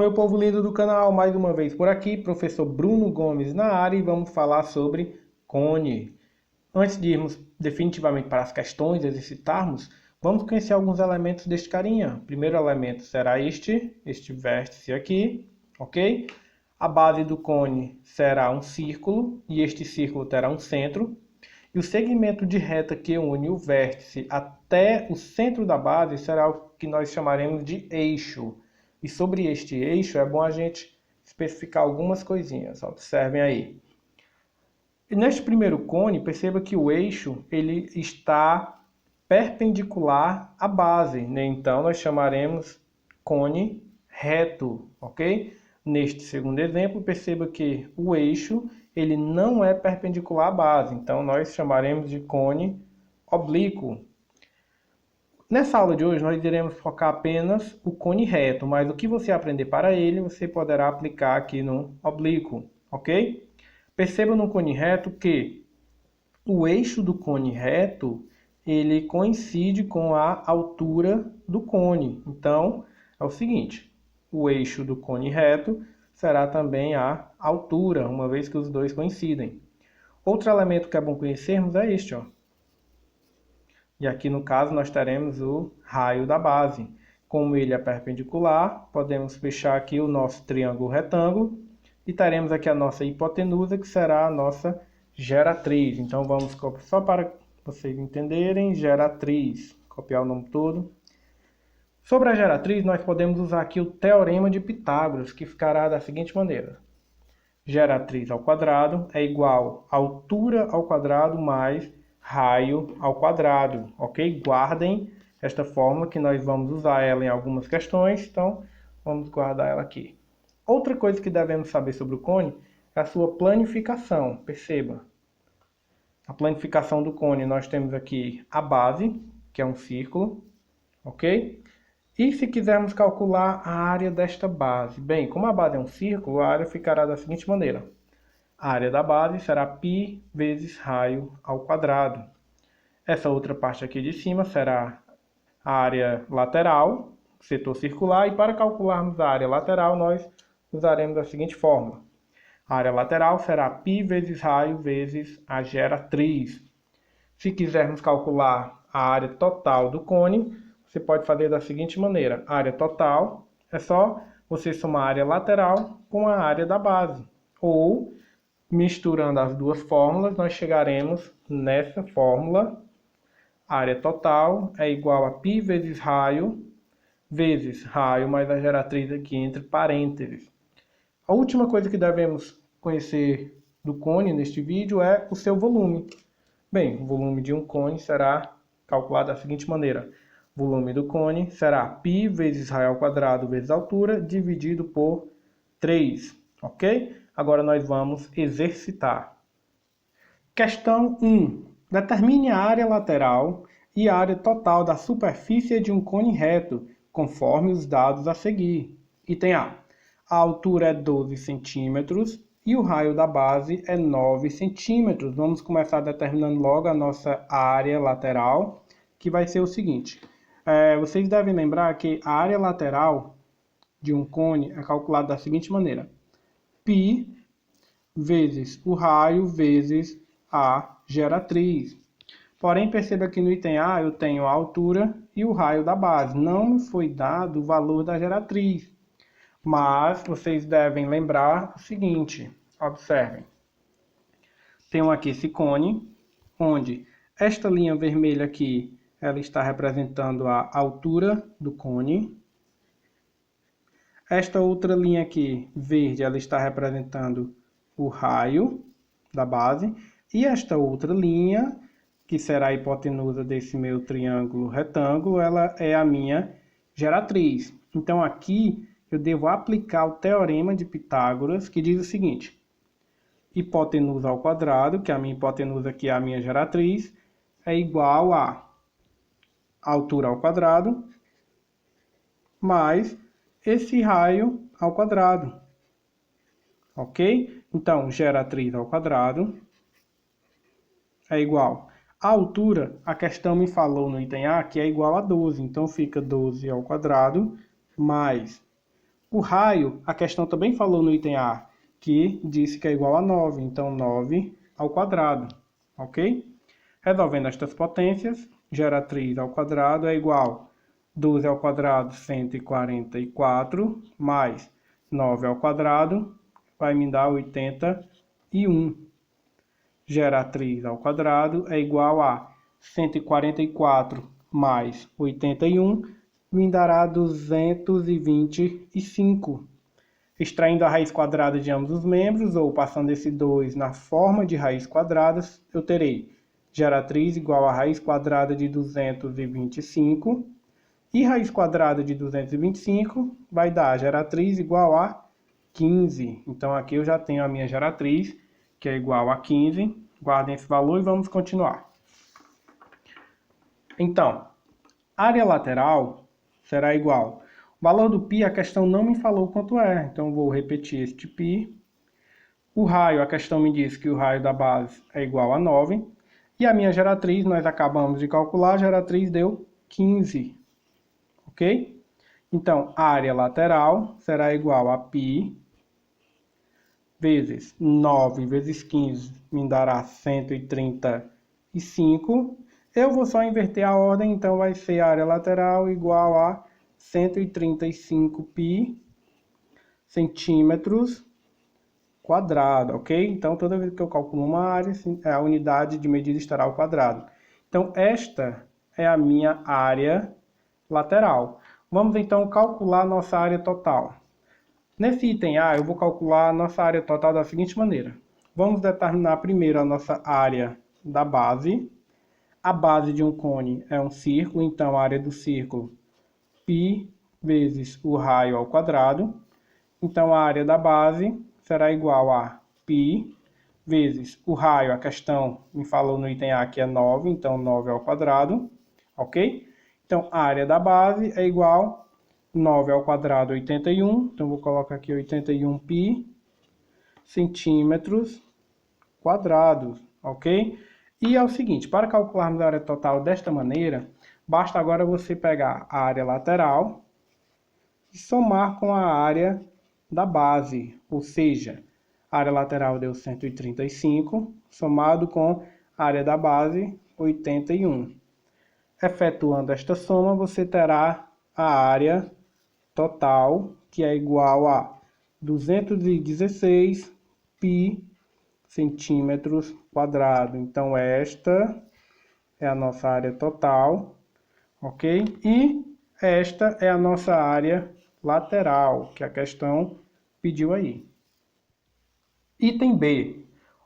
meu povo lindo do canal, mais uma vez por aqui, professor Bruno Gomes na área, e vamos falar sobre cone. Antes de irmos definitivamente para as questões, exercitarmos, vamos conhecer alguns elementos deste carinha. O primeiro elemento será este vértice aqui, ok? A base do cone será um círculo, e este círculo terá um centro. E o segmento de reta que une o vértice até o centro da base será o que nós chamaremos de eixo. E sobre este eixo é bom a gente especificar algumas coisinhas. Observem aí. E neste primeiro cone, perceba que o eixo ele está perpendicular à base, né? Então nós chamaremos cone reto, ok? Neste segundo exemplo, perceba que o eixo ele não é perpendicular à base, então nós chamaremos de cone oblíquo. Nessa aula de hoje nós iremos focar apenas o cone reto, mas o que você aprender para ele, você poderá aplicar aqui no oblíquo, ok? Perceba no cone reto que o eixo do cone reto, ele coincide com a altura do cone. Então, é o seguinte, o eixo do cone reto será também a altura, uma vez que os dois coincidem. Outro elemento que é bom conhecermos é este, ó. E aqui no caso nós teremos o raio da base. Como ele é perpendicular, podemos fechar aqui o nosso triângulo retângulo e teremos aqui a nossa hipotenusa, que será a nossa geratriz. Então vamos copiar, só para vocês entenderem, geratriz. Copiar o nome todo. Sobre a geratriz, nós podemos usar aqui o teorema de Pitágoras, que ficará da seguinte maneira. Geratriz ao quadrado é igual a altura ao quadrado mais raio ao quadrado, ok? Guardem esta fórmula que nós vamos usar ela em algumas questões, então vamos guardar ela aqui. Outra coisa que devemos saber sobre o cone é a sua planificação. Perceba, a planificação do cone, nós temos aqui a base, que é um círculo, ok? E se quisermos calcular a área desta base? Bem, como a base é um círculo, a área ficará da seguinte maneira. A área da base será π vezes raio ao quadrado. Essa outra parte aqui de cima será a área lateral, setor circular, e para calcularmos a área lateral, nós usaremos a seguinte fórmula. A área lateral será π vezes raio vezes a geratriz. Se quisermos calcular a área total do cone, você pode fazer da seguinte maneira. A área total é só você somar a área lateral com a área da base. Ou, misturando as duas fórmulas, nós chegaremos nessa fórmula. A área total é igual a π vezes raio mais a geratriz aqui entre parênteses. A última coisa que devemos conhecer do cone neste vídeo é o seu volume. Bem, o volume de um cone será calculado da seguinte maneira. O volume do cone será π vezes raio ao quadrado vezes altura dividido por 3, ok? Agora nós vamos exercitar. Questão 1. Determine a área lateral e a área total da superfície de um cone reto, conforme os dados a seguir. Item A. A altura é 12 centímetros e o raio da base é 9 centímetros. Vamos começar determinando logo a nossa área lateral, que vai ser o seguinte. Vocês devem lembrar que a área lateral de um cone é calculada da seguinte maneira. π vezes o raio vezes a geratriz. Porém, perceba que no item A eu tenho a altura e o raio da base. Não me foi dado o valor da geratriz. Mas vocês devem lembrar o seguinte. Observem. Tenho aqui esse cone, onde esta linha vermelha aqui ela está representando a altura do cone. Esta outra linha aqui, verde, ela está representando o raio da base. E esta outra linha, que será a hipotenusa desse meu triângulo retângulo, ela é a minha geratriz. Então aqui eu devo aplicar o teorema de Pitágoras, que diz o seguinte. Hipotenusa ao quadrado, que a minha hipotenusa aqui é a minha geratriz, é igual a altura ao quadrado mais esse raio ao quadrado. Ok? Então, geratriz ao quadrado é igual a altura, a questão me falou no item A que é igual a 12. Então, fica 12 ao quadrado mais O raio, a questão também falou no item A, que disse que é igual a 9, então 9 ao quadrado, ok? Resolvendo estas potências, geratriz ao quadrado é igual a 12 ao quadrado, 144, mais 9 ao quadrado, vai me dar 81. Geratriz ao quadrado é igual a 144 mais 81, me dará 225. Extraindo a raiz quadrada de ambos os membros, ou passando esse 2 na forma de raiz quadrada, eu terei geratriz igual a raiz quadrada de 225, e raiz quadrada de 225 vai dar geratriz igual a 15. Então aqui eu já tenho a minha geratriz, que é igual a 15. Guardem esse valor e vamos continuar. Então, área lateral será igual. O valor do π, a questão não me falou quanto é, então vou repetir este π. O raio, a questão me diz que o raio da base é igual a 9. E a minha geratriz, nós acabamos de calcular, a geratriz deu 15. Ok? Então, a área lateral será igual a π vezes 9 vezes 15 me dará 135. Eu vou só inverter a ordem, então vai ser a área lateral igual a 135 π centímetros quadrado, ok? Então, toda vez que eu calculo uma área, a unidade de medida estará ao quadrado. Então, esta é a minha área lateral. Vamos, então, calcular nossa área total. Nesse item A, eu vou calcular a nossa área total da seguinte maneira. Vamos determinar primeiro a nossa área da base. A base de um cone é um círculo, então a área do círculo, π vezes o raio ao quadrado. Então, a área da base será igual a π vezes o raio, a questão me falou no item A que é 9, então 9 ao quadrado, ok? Então, a área da base é igual a 9 ao quadrado, 81, então vou colocar aqui 81 π centímetros quadrados, ok? E é o seguinte, para calcularmos a área total desta maneira, basta agora você pegar a área lateral e somar com a área da base, ou seja, a área lateral deu 135, somado com a área da base, 81. Efetuando esta soma, você terá a área total, que é igual a 216 π centímetros quadrados. Então, esta é a nossa área total, ok? E esta é a nossa área lateral, que a questão pediu aí. Item B.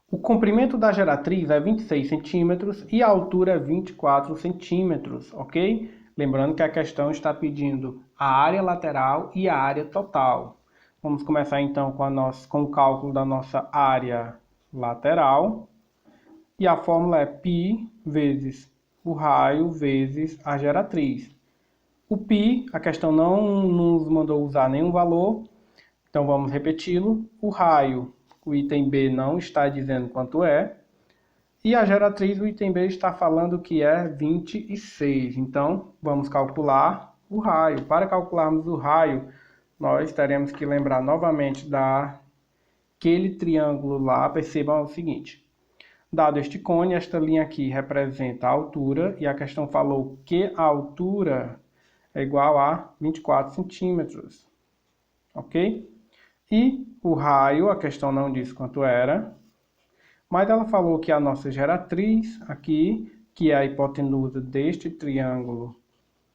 O comprimento da geratriz é 26 centímetros e a altura é 24 centímetros, ok? Lembrando que a questão está pedindo a área lateral e a área total. Vamos começar então com o cálculo da nossa área lateral. E a fórmula é π vezes o raio vezes a geratriz. O π, a questão não nos mandou usar nenhum valor, então vamos repeti-lo. O raio, o item B não está dizendo quanto é. E a geratriz, o item B está falando que é 26. Então, vamos calcular o raio. Para calcularmos o raio, nós teremos que lembrar novamente daquele triângulo lá. Percebam o seguinte. Dado este cone, esta linha aqui representa a altura. E a questão falou que a altura é igual a 24 centímetros. Ok? E o raio, a questão não diz quanto era. Mas ela falou que a nossa geratriz aqui, que é a hipotenusa deste triângulo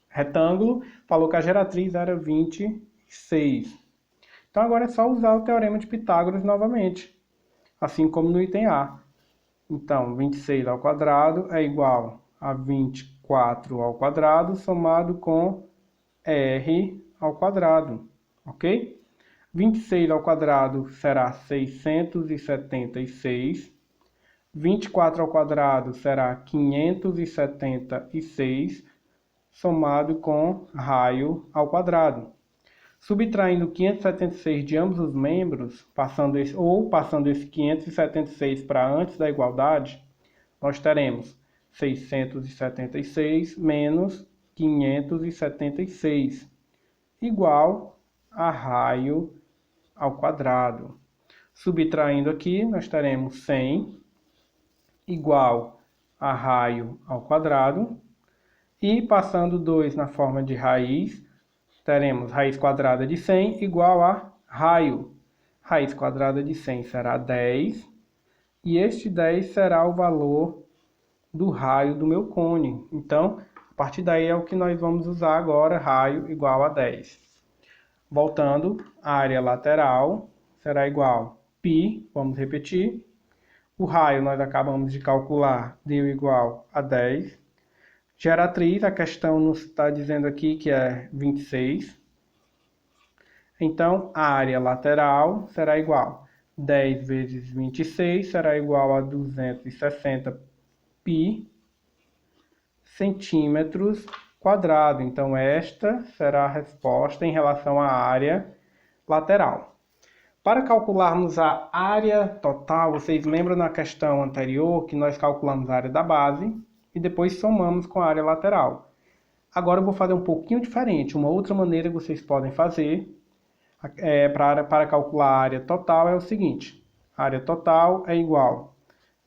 retângulo, falou que a geratriz era 26. Então agora é só usar o teorema de Pitágoras novamente, assim como no item A. Então, 26 ao quadrado é igual a 24 ao quadrado somado com r ao quadrado, ok? 26 ao quadrado será 676. 24 ao quadrado será 576, somado com raio ao quadrado. Subtraindo 576 de ambos os membros, passando esse 576 para antes da igualdade, nós teremos 676 menos 576, igual a raio ao quadrado. Subtraindo aqui, nós teremos 100 igual a raio ao quadrado. E passando 2 na forma de raiz, teremos raiz quadrada de 100 igual a raio. Raiz quadrada de 100 será 10. E este 10 será o valor do raio do meu cone. Então, a partir daí é o que nós vamos usar agora, raio igual a 10. Voltando, a área lateral será igual a π, vamos repetir. O raio nós acabamos de calcular, deu igual a 10. Geratriz, a questão nos está dizendo aqui que é 26. Então, a área lateral será igual a 10 vezes 26 será igual a 260 π centímetros quadrados. Então, esta será a resposta em relação à área lateral. Para calcularmos a área total, vocês lembram na questão anterior que nós calculamos a área da base e depois somamos com a área lateral. Agora eu vou fazer um pouquinho diferente. Uma outra maneira que vocês podem fazer para calcular a área total é o seguinte. A área total é igual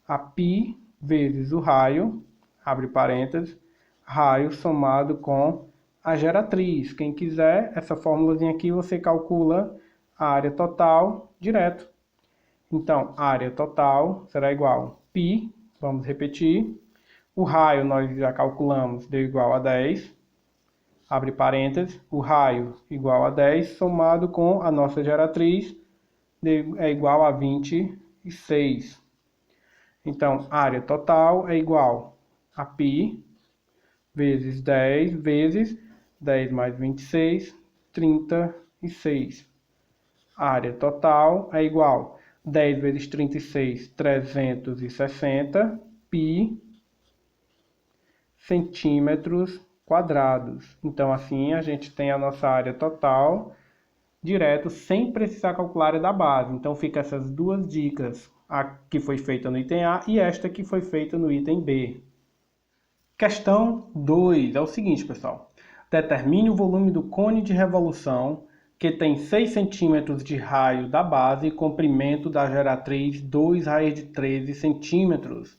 a π vezes o raio, abre parênteses, raio somado com a geratriz. Quem quiser, essa fórmulazinha aqui você calcula a área total direto. Então, a área total será igual a π, vamos repetir. O raio nós já calculamos, deu igual a 10. Abre parênteses, o raio igual a 10, somado com a nossa geratriz, é igual a 26. Então, a área total é igual a π vezes 10 vezes 10 mais 26, 36. A área total é igual a 10 vezes 36, 360 π centímetros quadrados. Então, assim, a gente tem a nossa área total direto, sem precisar calcular a área da base. Então, fica essas duas dicas, a que foi feita no item A e esta que foi feita no item B. Questão 2 é o seguinte, pessoal. Determine o volume do cone de revolução que tem 6 centímetros de raio da base e comprimento da geratriz 2 raiz de 13 centímetros.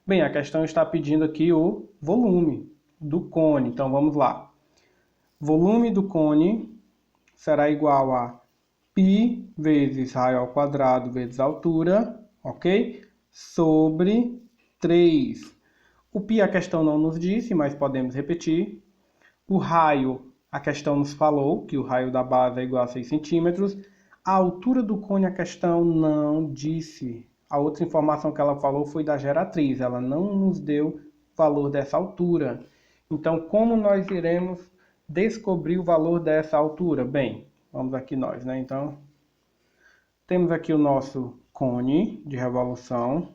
Bem, a questão está pedindo aqui o volume do cone. Então, vamos lá. Volume do cone será igual a π vezes raio ao quadrado vezes altura, ok? Sobre 3. O π a questão não nos disse, mas podemos repetir. O raio, a questão nos falou que o raio da base é igual a 6 centímetros. A altura do cone a questão não disse. A outra informação que ela falou foi da geratriz. Ela não nos deu valor dessa altura. Então, como nós iremos descobrir o valor dessa altura? Bem, vamos aqui nós, né? Então, temos aqui o nosso cone de revolução.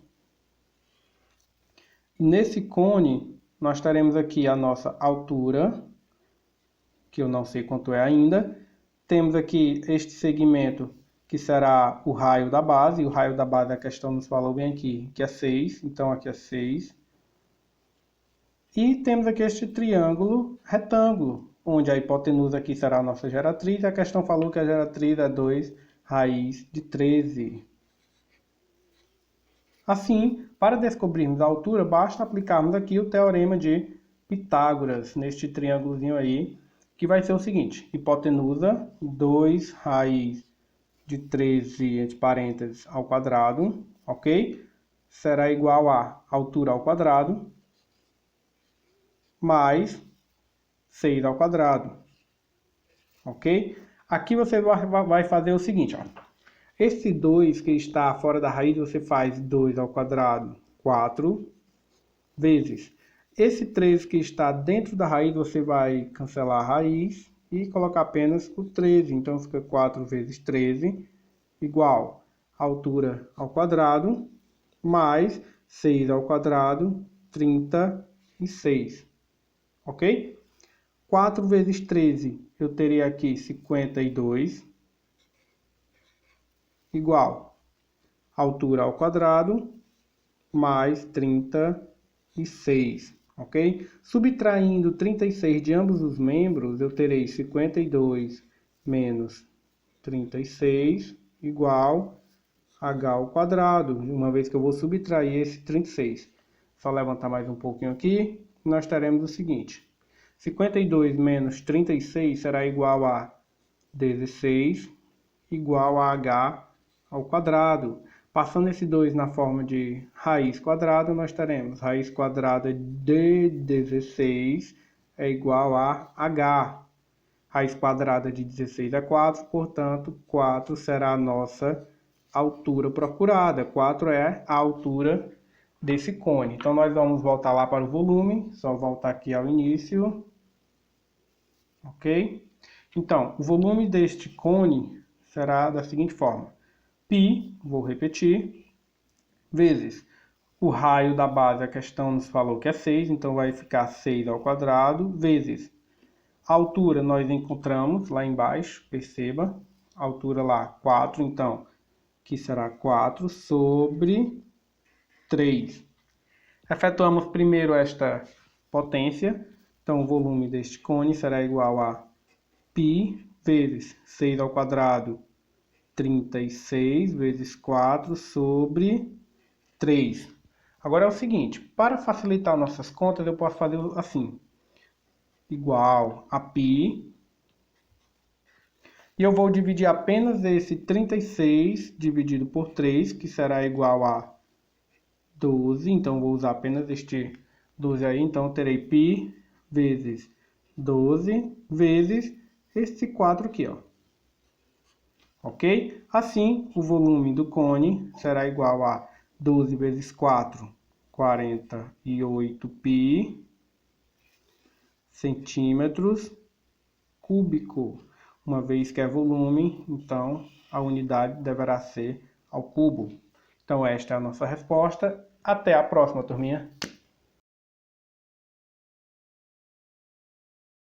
Nesse cone, nós teremos aqui a nossa altura, que eu não sei quanto é ainda. Temos aqui este segmento, que será o raio da base. E o raio da base, a questão nos falou bem aqui, que é 6. Então, aqui é 6. E temos aqui este triângulo retângulo, onde a hipotenusa aqui será a nossa geratriz. A questão falou que a geratriz é 2 raiz de 13. Assim, para descobrirmos a altura, basta aplicarmos aqui o teorema de Pitágoras, neste triângulozinho aí, que vai ser o seguinte. Hipotenusa, 2 raiz de 13, entre parênteses, ao quadrado, ok? Será igual a altura ao quadrado, mais 6 ao quadrado, ok? Aqui você vai fazer o seguinte, ó. Esse 2 que está fora da raiz, você faz 2 ao quadrado, 4, vezes. Esse 3 que está dentro da raiz, você vai cancelar a raiz e colocar apenas o 13. Então, fica 4 vezes 13, igual a altura ao quadrado, mais 6 ao quadrado, 36. Ok? 4 vezes 13, eu teria aqui 52, igual a altura ao quadrado, mais 36. Ok? Subtraindo 36 de ambos os membros, eu terei 52 menos 36 igual a h ao quadrado, uma vez que eu vou subtrair esse 36. Só levantar mais um pouquinho aqui, nós teremos o seguinte: 52 menos 36 será igual a 16 igual a h ao quadrado. Passando esse 2 na forma de raiz quadrada, nós teremos raiz quadrada de 16 é igual a h. Raiz quadrada de 16 é 4, portanto, 4 será a nossa altura procurada. 4 é a altura desse cone. Então, nós vamos voltar lá para o volume, só voltar aqui ao início. Ok? Então, o volume deste cone será da seguinte forma: π, vou repetir, vezes o raio da base, a questão nos falou que é 6, então vai ficar 6 ao quadrado, vezes a altura nós encontramos lá embaixo, perceba, a altura lá 4, então que será 4 sobre 3. Efetuamos primeiro esta potência, então o volume deste cone será igual a π vezes 6 ao quadrado, 36 vezes 4 sobre 3. Agora é o seguinte, para facilitar nossas contas, eu posso fazer assim: igual a π, e eu vou dividir apenas esse 36 dividido por 3, que será igual a 12, então vou usar apenas este 12 aí, então eu terei π vezes 12 vezes este 4 aqui, ó. Ok? Assim, o volume do cone será igual a 12 vezes 4, 48 π centímetros cúbico. Uma vez que é volume, então a unidade deverá ser ao cubo. Então esta é a nossa resposta. Até a próxima, turminha!